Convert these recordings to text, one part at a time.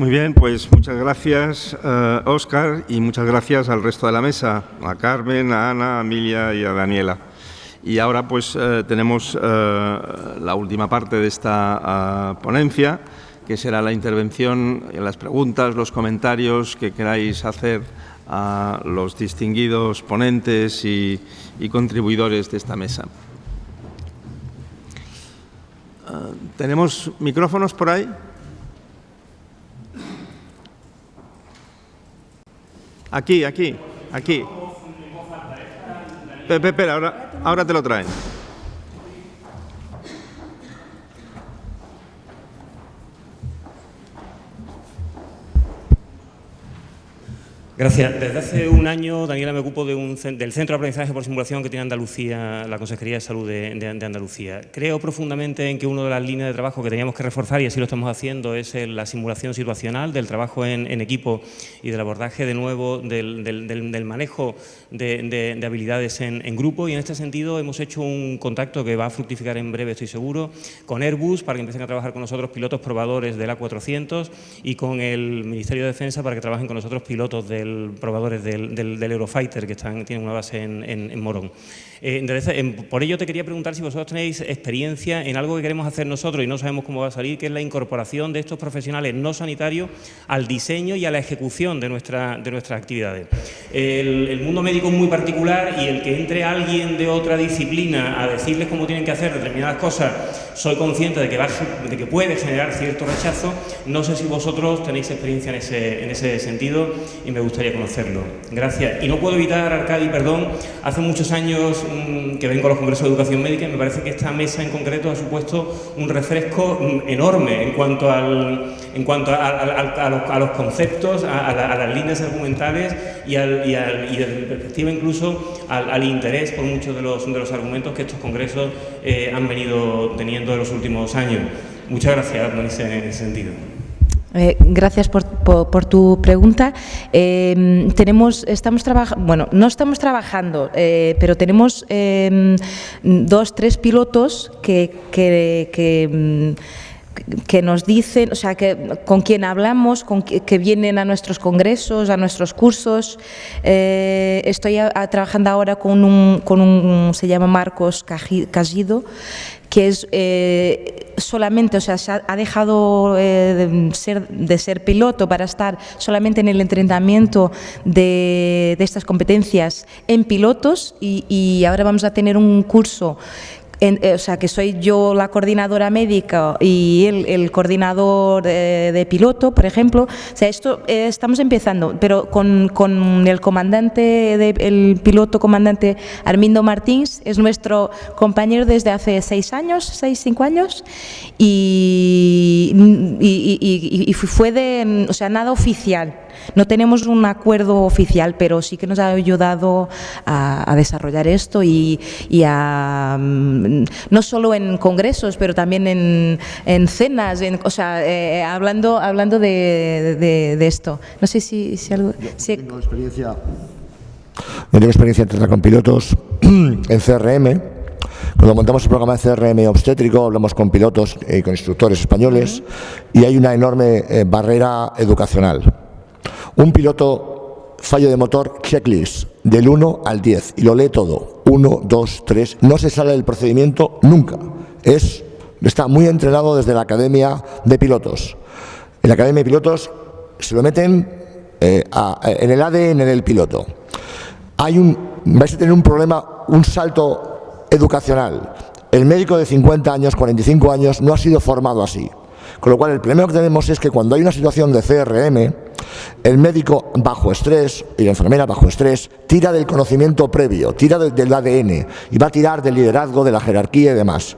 Muy bien, pues muchas gracias, Óscar, y muchas gracias al resto de la mesa, a Carmen, a Ana, a Emilia y a Daniela. Y ahora pues tenemos la última parte de esta ponencia, que será la intervención, las preguntas, los comentarios que queráis hacer a los distinguidos ponentes y contribuidores de esta mesa. ¿Tenemos micrófonos por ahí? Aquí. Espera, ahora te lo traen. Gracias. Desde hace un año, Daniela, me ocupo del Centro de Aprendizaje por Simulación que tiene Andalucía, la Consejería de Salud de Andalucía. Creo profundamente en que una de las líneas de trabajo que teníamos que reforzar, y así lo estamos haciendo, es la simulación situacional, del trabajo en equipo y del abordaje de nuevo del manejo de habilidades en grupo. Y en este sentido hemos hecho un contacto que va a fructificar en breve, estoy seguro, con Airbus para que empiecen a trabajar con nosotros pilotos probadores del A400 y con el Ministerio de Defensa para que trabajen con nosotros pilotos probadores del Eurofighter que tienen una base en Morón. Por ello te quería preguntar si vosotros tenéis experiencia en algo que queremos hacer nosotros y no sabemos cómo va a salir, que es la incorporación de estos profesionales no sanitarios al diseño y a la ejecución de nuestras actividades. El mundo médico es muy particular y el que entre alguien de otra disciplina a decirles cómo tienen que hacer determinadas cosas, soy consciente de que puede generar cierto rechazo. No sé si vosotros tenéis experiencia en ese sentido y me gustaría conocerlo. Gracias. Y no puedo evitar, Arcadi, perdón, hace muchos años que vengo a los congresos de educación médica y me parece que esta mesa en concreto ha supuesto un refresco enorme en cuanto a los conceptos, a las líneas argumentales y desde mi perspectiva incluso al interés por muchos de los argumentos que estos congresos han venido teniendo en los últimos años. Muchas gracias en ese sentido. Gracias por tu pregunta. No estamos trabajando, pero tenemos 2, 3 pilotos que nos dicen, o sea, con quien hablamos, que vienen a nuestros congresos, a nuestros cursos. Estoy trabajando ahora con un se llama Marcos Cagido, que es solamente, o sea, se ha dejado de ser piloto para estar solamente en el entrenamiento de estas competencias en pilotos y ahora vamos a tener un curso. O sea, que soy yo la coordinadora médica y él el coordinador de piloto, por ejemplo. O sea, esto estamos empezando, pero con el comandante, el piloto comandante Armindo Martins, es nuestro compañero desde hace 5 años, y fue o sea, nada oficial. No tenemos un acuerdo oficial, pero sí que nos ha ayudado a desarrollar esto y a, no solo en congresos, pero también en cenas, o sea, hablando de esto. No sé si algo... Yo tengo experiencia en tratar con pilotos en CRM. Cuando montamos el programa de CRM obstétrico, hablamos con pilotos y con instructores españoles y hay una enorme barrera educacional. Un piloto, fallo de motor, checklist, del 1 al 10, y lo lee todo. 1, 2, 3, no se sale del procedimiento nunca. Está muy entrenado desde la Academia de Pilotos. En la Academia de Pilotos se lo meten en el ADN del piloto. Vais a tener un problema, un salto educacional. El médico de 50 años, 45 años, no ha sido formado así. Con lo cual, el problema que tenemos es que cuando hay una situación de CRM, el médico bajo estrés y la enfermera bajo estrés tira del conocimiento previo, tira del ADN y va a tirar del liderazgo, de la jerarquía y demás.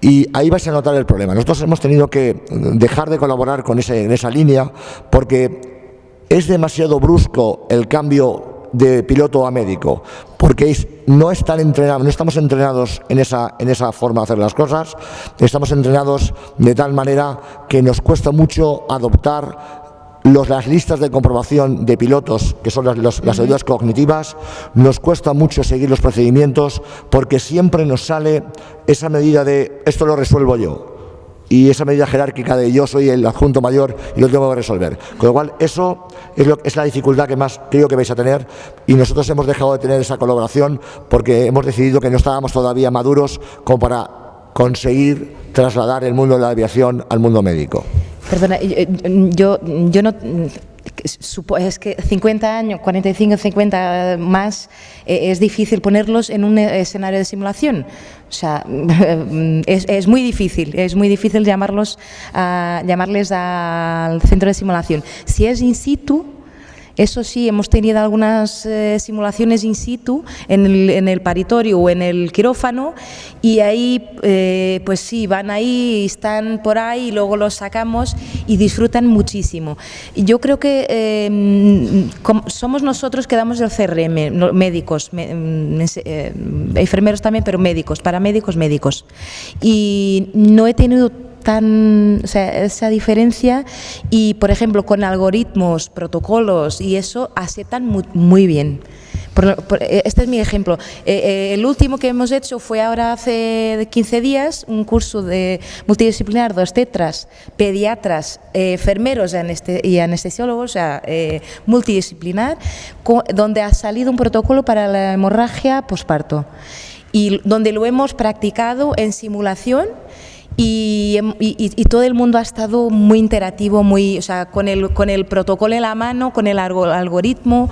Y ahí vais a notar el problema. Nosotros hemos tenido que dejar de colaborar en esa línea porque es demasiado brusco el cambio de piloto a médico, porque no estamos entrenados en esa forma de hacer las cosas. Estamos entrenados de tal manera que nos cuesta mucho adoptar las listas de comprobación de pilotos, que son las ayudas cognitivas. Nos cuesta mucho seguir los procedimientos porque siempre nos sale esa medida de esto lo resuelvo yo. y esa medida jerárquica de yo soy el adjunto mayor y lo tengo que resolver. Con lo cual, eso es la dificultad que más creo que vais a tener, y nosotros hemos dejado de tener esa colaboración porque hemos decidido que no estábamos todavía maduros como para conseguir trasladar el mundo de la aviación al mundo médico. Perdona, yo no... Es que 50 años, 45, 50 más, es difícil ponerlos en un escenario de simulación. O sea, es muy difícil llamarles al centro de simulación. Si es in situ, eso sí, hemos tenido algunas simulaciones in situ en el paritorio o en el quirófano, y ahí, pues sí, van ahí, están por ahí y luego los sacamos y disfrutan muchísimo. Yo creo que somos nosotros que damos el CRM, médicos, enfermeros también, pero médicos, paramédicos, médicos. Y no he tenido esa diferencia, y por ejemplo con algoritmos, protocolos y eso aceptan muy bien. Este es mi ejemplo. El último que hemos hecho fue ahora hace 15 días, un curso de multidisciplinar de obstetras, pediatras, enfermeros y anestesiólogos, o sea, multidisciplinar, donde ha salido un protocolo para la hemorragia posparto, y donde lo hemos practicado en simulación. Y todo el mundo ha estado muy interactivo, o sea, con el protocolo en la mano, con el algoritmo,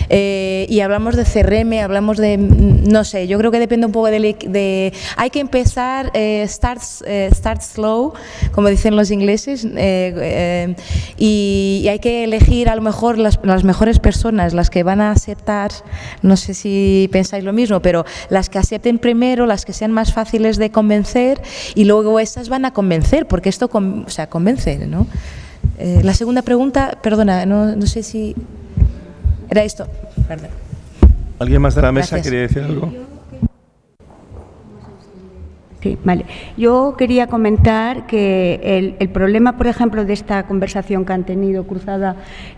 y hablamos de CRM, hablamos de, no sé, yo creo que depende un poco hay que empezar, start slow, como dicen los ingleses, y hay que elegir a lo mejor las mejores personas, las que van a aceptar, no sé si pensáis lo mismo, pero las que acepten primero, las que sean más fáciles de convencer, y luego esas van a convencer, porque esto convence, ¿no? La segunda pregunta, perdona, no sé si era esto. Perdón. ¿Alguien más de la mesa Gracias. quería decir algo? Sí, vale. Yo quería comentar que el problema, por ejemplo, de esta conversación que han tenido cruzada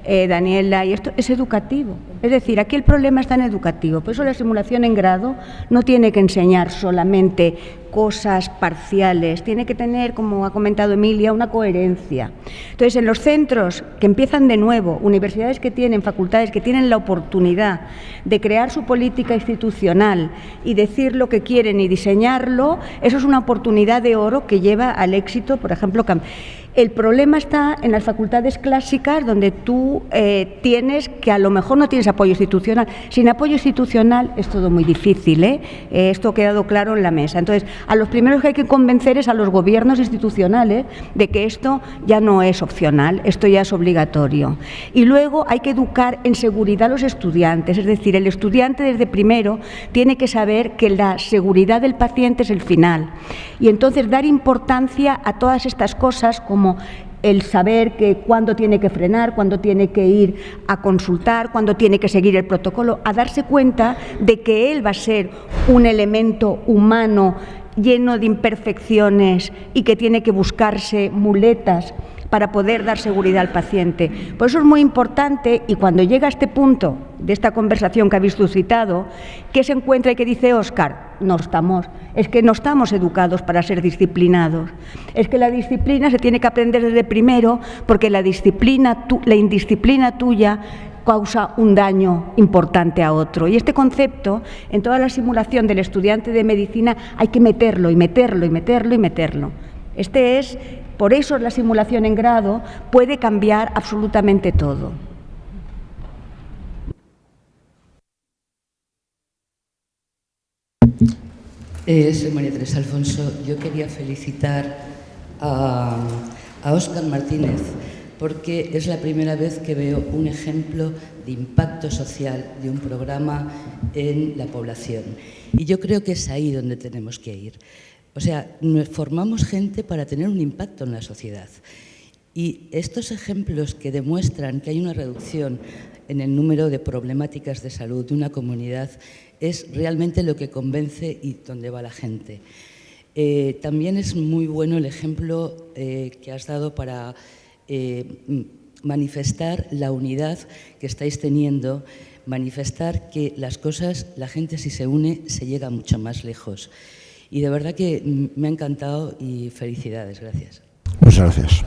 Daniela y esto, es educativo. Es decir, aquí el problema está en educativo. Por eso la simulación en grado no tiene que enseñar solamente cosas parciales, tiene que tener, como ha comentado Emilia, una coherencia. Entonces, en los centros que empiezan de nuevo, universidades que tienen, facultades que tienen la oportunidad de crear su política institucional y decir lo que quieren y diseñarlo, eso es una oportunidad de oro que lleva al éxito, por ejemplo. El problema está en las facultades clásicas, donde tú tienes que a lo mejor no tienes apoyo institucional. Sin apoyo institucional es todo muy difícil, ¿eh? Esto ha quedado claro en la mesa. Entonces, a los primeros que hay que convencer es a los gobiernos institucionales de que esto ya no es opcional, esto ya es obligatorio. Y luego hay que educar en seguridad a los estudiantes, es decir, el estudiante desde primero tiene que saber que la seguridad del paciente es el final. Y entonces dar importancia a todas estas cosas, como el saber que cuándo tiene que frenar, cuándo tiene que ir a consultar, cuándo tiene que seguir el protocolo, a darse cuenta de que él va a ser un elemento humano lleno de imperfecciones y que tiene que buscarse muletas para poder dar seguridad al paciente. Por eso es muy importante, y cuando llega a este punto de esta conversación que habéis suscitado, ¿qué se encuentra y qué dice Óscar? Es que no estamos educados para ser disciplinados. Es que la disciplina se tiene que aprender desde primero, porque la indisciplina tuya causa un daño importante a otro. Y este concepto, en toda la simulación del estudiante de medicina, hay que meterlo y meterlo y meterlo y meterlo. Por eso la simulación en grado puede cambiar absolutamente todo. Soy María Teresa Alfonso. Yo quería felicitar a Óscar Martínez, porque es la primera vez que veo un ejemplo de impacto social de un programa en la población. Y yo creo que es ahí donde tenemos que ir. O sea, formamos gente para tener un impacto en la sociedad. Y estos ejemplos que demuestran que hay una reducción en el número de problemáticas de salud de una comunidad es realmente lo que convence y dónde va la gente. También es muy bueno el ejemplo que has dado para manifestar la unidad que estáis teniendo, manifestar que las cosas, la gente si se une, se llega mucho más lejos. Y de verdad que me ha encantado y felicidades, gracias. Muchas gracias.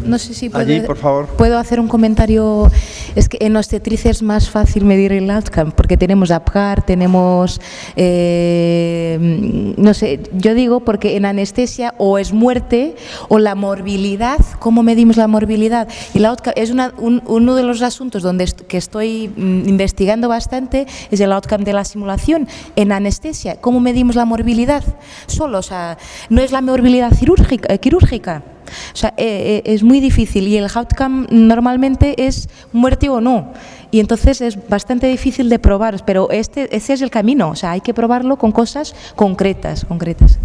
No sé si Allí, por favor. puedo hacer un comentario. Es que en obstetricia es más fácil medir el outcome porque tenemos APGAR, tenemos, no sé, yo digo porque en anestesia o es muerte o la morbilidad. ¿Cómo medimos la morbilidad? Y la outcome es uno de los asuntos que estoy investigando bastante, es el outcome de la simulación en anestesia. ¿Cómo medimos la morbilidad? Solo, o sea, no es la morbilidad quirúrgica. O sea, es muy difícil y el outcome normalmente es muerte o no. Y entonces es bastante difícil de probar, pero ese es el camino. O sea, hay que probarlo con cosas concretas.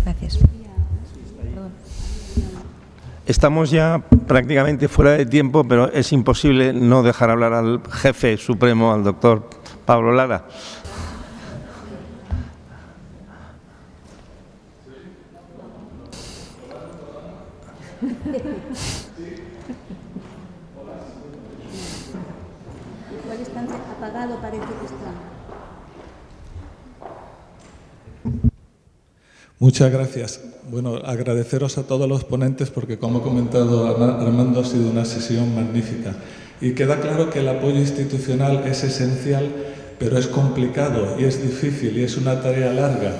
Gracias. Estamos ya prácticamente fuera de tiempo, pero es imposible no dejar hablar al jefe supremo, al doctor Pablo Lara. Apagado parece que está. Muchas gracias. Bueno, agradeceros a todos los ponentes porque, como ha comentado Armando, ha sido una sesión magnífica. Y queda claro que el apoyo institucional es esencial, pero es complicado y es difícil y es una tarea larga.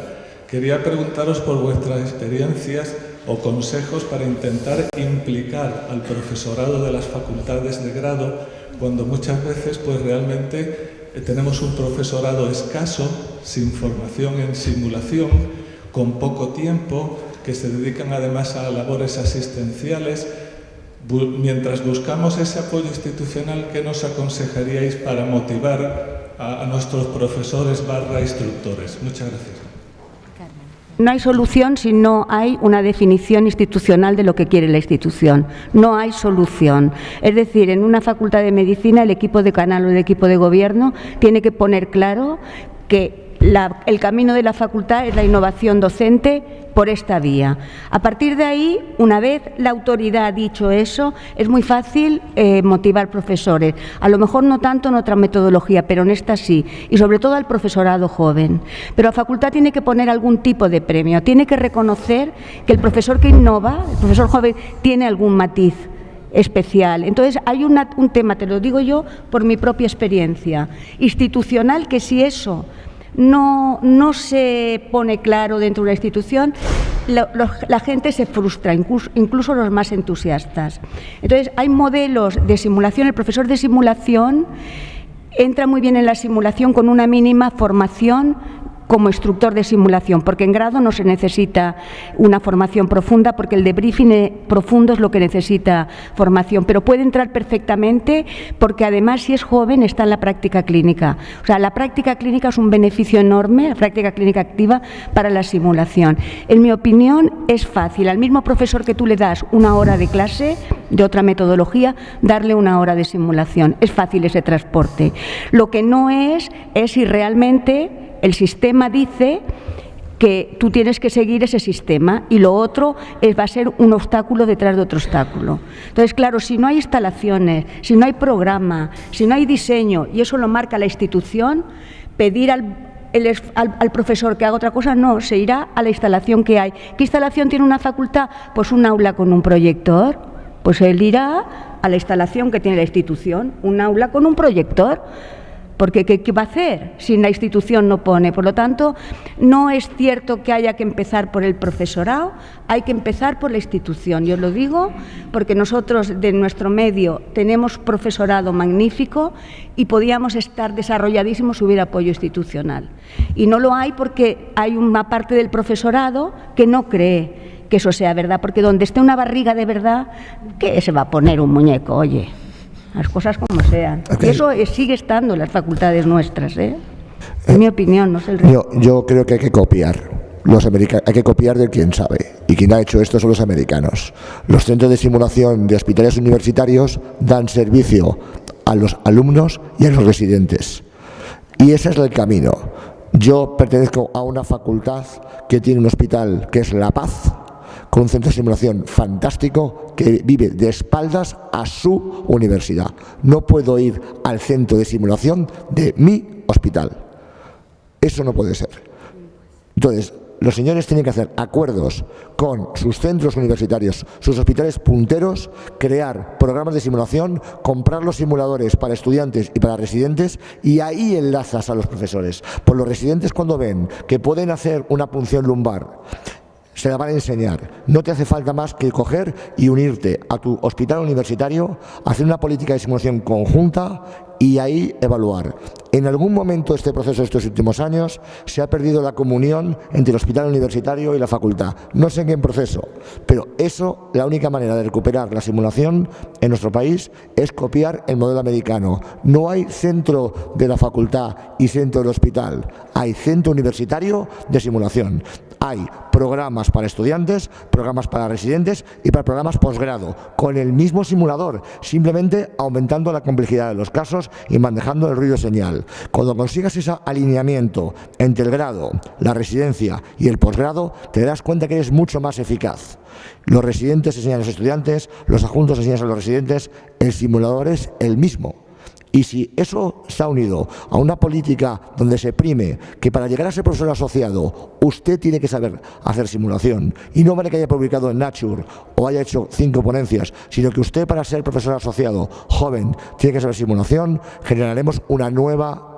Quería preguntaros por vuestras experiencias o consejos para intentar implicar al profesorado de las facultades de grado cuando muchas veces pues realmente tenemos un profesorado escaso, sin formación en simulación, con poco tiempo, que se dedican además a labores asistenciales. Mientras buscamos ese apoyo institucional, ¿qué nos aconsejaríais para motivar a nuestros profesores / instructores? Muchas gracias. No hay solución si no hay una definición institucional de lo que quiere la institución. No hay solución. Es decir, en una facultad de medicina el equipo de canal o el equipo de gobierno tiene que poner claro que el camino de la facultad es la innovación docente por esta vía. A partir de ahí, una vez la autoridad ha dicho eso, es muy fácil motivar profesores. A lo mejor no tanto en otra metodología, pero en esta sí. Y sobre todo al profesorado joven. Pero la facultad tiene que poner algún tipo de premio. Tiene que reconocer que el profesor que innova, el profesor joven, tiene algún matiz especial. Entonces, hay un tema, te lo digo yo por mi propia experiencia, institucional, que si eso no se pone claro dentro de una institución, la gente se frustra, incluso los más entusiastas. Entonces, hay modelos de simulación. El profesor de simulación entra muy bien en la simulación con una mínima formación como instructor de simulación, porque en grado no se necesita una formación profunda, porque el debriefing profundo es lo que necesita formación, pero puede entrar perfectamente porque además, si es joven, está en la práctica clínica. O sea, la práctica clínica es un beneficio enorme, la práctica clínica activa para la simulación. En mi opinión, es fácil. Al mismo profesor que tú le das una hora de clase de otra metodología, darle una hora de simulación. Es fácil ese transporte. Lo que no es si realmente el sistema dice que tú tienes que seguir ese sistema y lo otro va a ser un obstáculo detrás de otro obstáculo. Entonces, claro, si no hay instalaciones, si no hay programa, si no hay diseño, y eso lo marca la institución, pedir al profesor que haga otra cosa, no, se irá a la instalación que hay. ¿Qué instalación tiene una facultad? Pues un aula con un proyector. Pues él irá a la instalación que tiene la institución, un aula con un proyector. Porque ¿qué va a hacer si la institución no pone? Por lo tanto, no es cierto que haya que empezar por el profesorado, hay que empezar por la institución. Yo lo digo porque nosotros de nuestro medio tenemos profesorado magnífico y podíamos estar desarrolladísimos si hubiera apoyo institucional. Y no lo hay porque hay una parte del profesorado que no cree que eso sea verdad, porque donde esté una barriga de verdad, ¿qué se va a poner un muñeco? Oye, las cosas como sean. Okay. Y eso sigue estando en las facultades nuestras, ¿eh? En mi opinión, no sé el resto. Yo creo que hay que copiar. Hay que copiar de quien sabe. Y quien ha hecho esto son los americanos. Los centros de simulación de hospitales universitarios dan servicio a los alumnos y a los residentes. Y ese es el camino. Yo pertenezco a una facultad que tiene un hospital que es La Paz, con un centro de simulación fantástico que vive de espaldas a su universidad. No puedo ir al centro de simulación de mi hospital. Eso no puede ser. Entonces, los señores tienen que hacer acuerdos con sus centros universitarios, sus hospitales punteros, crear programas de simulación, comprar los simuladores para estudiantes y para residentes, y ahí enlazas a los profesores. Pues los residentes, cuando ven que pueden hacer una punción lumbar, se la van a enseñar. No te hace falta más que coger y unirte a tu hospital universitario, hacer una política de simulación conjunta y ahí evaluar. En algún momento de este proceso de estos últimos años se ha perdido la comunión entre el hospital universitario y la facultad. No sé en qué proceso, pero eso, la única manera de recuperar la simulación en nuestro país es copiar el modelo americano. No hay centro de la facultad y centro del hospital, hay centro universitario de simulación. Hay programas para estudiantes, programas para residentes y para programas posgrado, con el mismo simulador, simplemente aumentando la complejidad de los casos y manejando el ruido señal. Cuando consigas ese alineamiento entre el grado, la residencia y el posgrado, te darás cuenta que eres mucho más eficaz. Los residentes enseñan a los estudiantes, los adjuntos enseñan a los residentes, el simulador es el mismo. Y si eso está unido a una política donde se prime que para llegar a ser profesor asociado usted tiene que saber hacer simulación, y no vale que haya publicado en Nature o haya hecho 5 ponencias, sino que usted, para ser profesor asociado joven, tiene que saber simulación, generaremos una nueva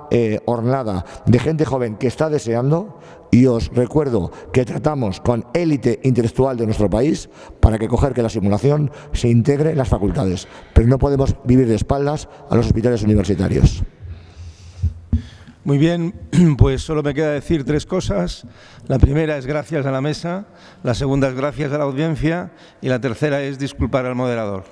hornada de gente joven que está deseando. Y os recuerdo que tratamos con élite intelectual de nuestro país para que coger que la simulación se integre en las facultades, pero no podemos vivir de espaldas a los hospitales universitarios. Muy bien, pues solo me queda decir 3 cosas. La primera es gracias a la mesa, la segunda es gracias a la audiencia y la tercera es disculpar al moderador.